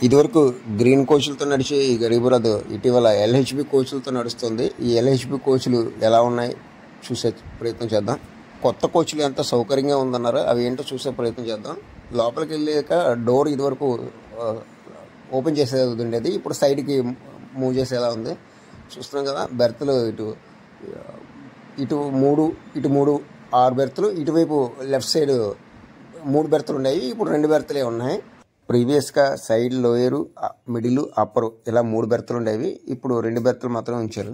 ఇదివరకు గ్రీన్ కోచ్లతో నడిచే ఈ గరీబ్ రథ్ ఇటీవల ఎల్హెచ్బి కోచ్లతో నడుస్తుంది. ఈ ఎల్హెచ్బి కోచ్లు ఎలా ఉన్నాయి చూసే ప్రయత్నం చేద్దాం. కొత్త కోచ్లు ఎంత సౌకర్యంగా ఉందన్నారో అవి ఏంటో చూసే ప్రయత్నం చేద్దాం. లోపలికి వెళ్ళాక డోర్ ఇదివరకు ఓపెన్ చేసేది ఉండేది, ఇప్పుడు సైడ్కి మూవ్ చేసేలా ఉంది. చూస్తున్నాం కదా, బెర్త్లు ఇటు మూడు 6 బెర్త్లు, ఇటువైపు లెఫ్ట్ సైడ్ 3 బెర్త్లు ఉన్నాయి, ఇప్పుడు 2 బెర్త్లే ఉన్నాయి. ప్రీవియస్గా సైడ్ లోయరు, మిడిల్, అప్పరు ఇలా 3 బెర్త్లు ఉండేవి, ఇప్పుడు 2 బెర్త్లు మాత్రమే ఉంచారు.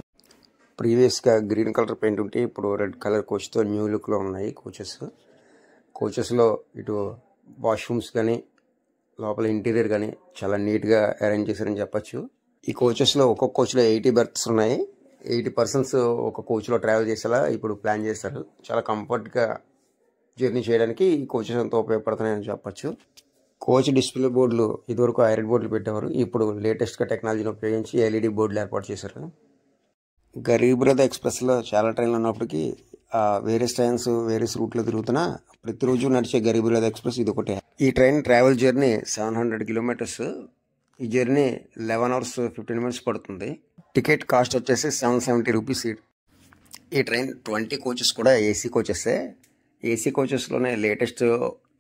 ప్రీవియస్గా గ్రీన్ కలర్ పెయింట్ ఉంటే ఇప్పుడు రెడ్ కలర్ కోచ్తో న్యూ లుక్లో ఉన్నాయి కోచెస్లో ఇటు వాష్రూమ్స్ కానీ లోపల ఇంటీరియర్ కానీ చాలా నీట్గా అరేంజ్ చేశారని చెప్పచ్చు. ఈ కోచెస్లో ఒక్కొక్క కోచ్లో 80 బెర్త్స్ ఉన్నాయి. 80 పర్సన్స్ ఒక కోచ్లో ట్రావెల్ చేసేలా ఇప్పుడు ప్లాన్ చేశారు. చాలా కంఫర్ట్గా జర్నీ చేయడానికి ఈ కోచెస్ ఎంతో ఉపయోగపడుతున్నాయని చెప్పచ్చు. కోచ్ డిస్ప్లే బోర్డులు ఇదివరకు ఐరన్ బోర్డులు పెట్టేవారు, ఇప్పుడు లేటెస్ట్గా టెక్నాలజీని ఉపయోగించి ఎల్ఈడి బోర్డులు ఏర్పాటు చేశారు. గరీబ్ రథ్ ఎక్స్ప్రెస్లో చాలా ట్రైన్లు ఉన్నప్పటికీ వేరియస్ ట్రైన్స్ వేరియస్ రూట్లో తిరుగుతున్నా ప్రతిరోజు నడిచే గరీబ్ రథ్ ఎక్స్ప్రెస్ ఇది ఒకటే. ఈ ట్రైన్ ట్రావెల్ జర్నీ 700 కిలోమీటర్స్. ఈ జర్నీ 11 hours 15 minutes పడుతుంది. టికెట్ కాస్ట్ వచ్చేసి 770 రూపీస్. ఈ ట్రైన్ 20 కోచెస్ కూడా ఏసీ కోచెసే. ఏసీ కోచెస్లోనే లేటెస్ట్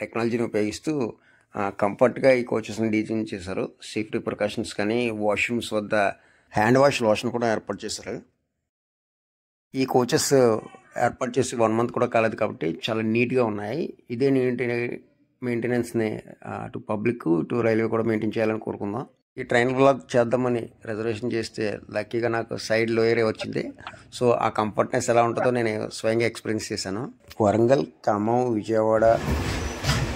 టెక్నాలజీని ఉపయోగిస్తూ కంఫర్ట్గా ఈ కోచెస్ని డిజైన్ చేశారు. సేఫ్టీ ప్రికాషన్స్ కానీ వాష్రూమ్స్ వద్ద హ్యాండ్ వాష్ లోషన్ కూడా ఏర్పాటు చేశారు. ఈ కోచెస్ ఏర్పాటు చేసి 1 month కూడా కాలేదు కాబట్టి చాలా నీట్గా ఉన్నాయి. ఇదే మెయింటెనెన్స్ని అటు పబ్లిక్ ఇటు రైల్వే కూడా మెయింటైన్ చేయాలని కోరుకుందాం. ఈ ట్రైన్ వ్లాగ్ చేద్దామని రిజర్వేషన్ చేస్తే లక్కీగా నాకు సైడ్ లోయరే వచ్చింది. సో ఆ కంఫర్ట్నెస్ ఎలా ఉంటుందో నేను స్వయంగా ఎక్స్పీరియన్స్ చేశాను. వరంగల్, ఖమ్మం, విజయవాడ,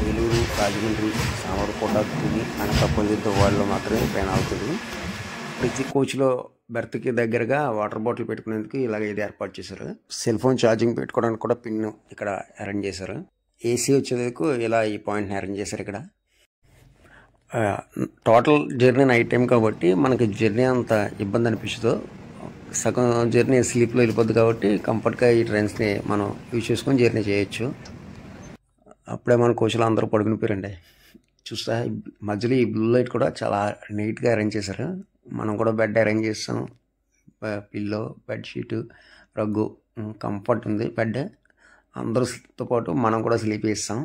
ఏలూరు, రాజమండ్రి, సామర్లకోట, తుని, అనకాపల్లితో వాళ్ళు మాత్రమే ట్రైన్ అవుతుంది. ప్రతి కోచ్లో బెర్త్కి దగ్గరగా వాటర్ బాటిల్ పెట్టుకునేందుకు ఇలాగ ఇది ఏర్పాటు చేశారు. సెల్ ఫోన్ ఛార్జింగ్ పెట్టుకోవడానికి కూడా పిన్ ఇక్కడ అరేంజ్ చేశారు. ఏసీ వచ్చేందుకు ఇలా ఈ పాయింట్ని అరేంజ్ చేశారు ఇక్కడ. టోటల్ జర్నీ నైట్ టైం కాబట్టి మనకి జర్నీ అంత ఇబ్బంది అనిపించదు. సగం జర్నీ స్లీప్లో వెళ్ళిపోద్ది కాబట్టి కంఫర్ట్గా ఈ ట్రైన్స్ని మనం యూజ్ చేసుకొని జర్నీ చేయొచ్చు. అప్పుడే మన కోచ్లో అందరూ పడుకుని పోయారండి. చూస్తా మధ్యలో ఈ బ్లూ లైట్ కూడా చాలా నీట్గా అరేంజ్ చేశారు. మనం కూడా బెడ్ అరేంజ్ చేస్తాం, పిల్లో, బెడ్షీటు, రగ్గు, కంఫర్ట్ ఉంది బెడ్. అందరితో పాటు మనం కూడా స్లీప్ చేస్తాం.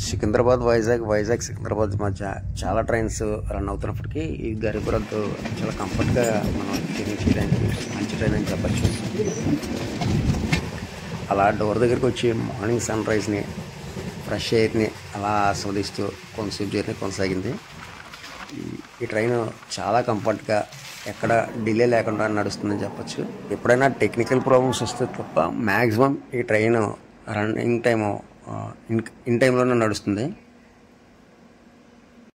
సికింద్రాబాద్, వైజాగ్ సికింద్రాబాద్ మధ్య చాలా ట్రైన్స్ రన్ అవుతున్నప్పటికీ ఈ గరీబ్ రథ్ చాలా కంఫర్ట్గా మనం జర్నీ చేయడానికి మంచి ట్రైన్ అని చెప్పచ్చు. అలా డోర్ దగ్గరికి వచ్చి మార్నింగ్ సన్ రైజ్ని, ఫ్రెష్ ఎయిర్ని అలా ఆస్వాదిస్తూ కొంతసేపు జర్నీ కొనసాగింది. ఈ ట్రైన్ చాలా కంఫర్ట్గా ఎక్కడ డిలే లేకుండా నడుస్తుందని చెప్పచ్చు. ఎప్పుడైనా టెక్నికల్ ప్రాబ్లమ్స్ వస్తే తప్ప మ్యాక్సిమం ఈ ట్రైన్ రన్నింగ్ టైము ఇన్ టైంలోనే నడుస్తుంది.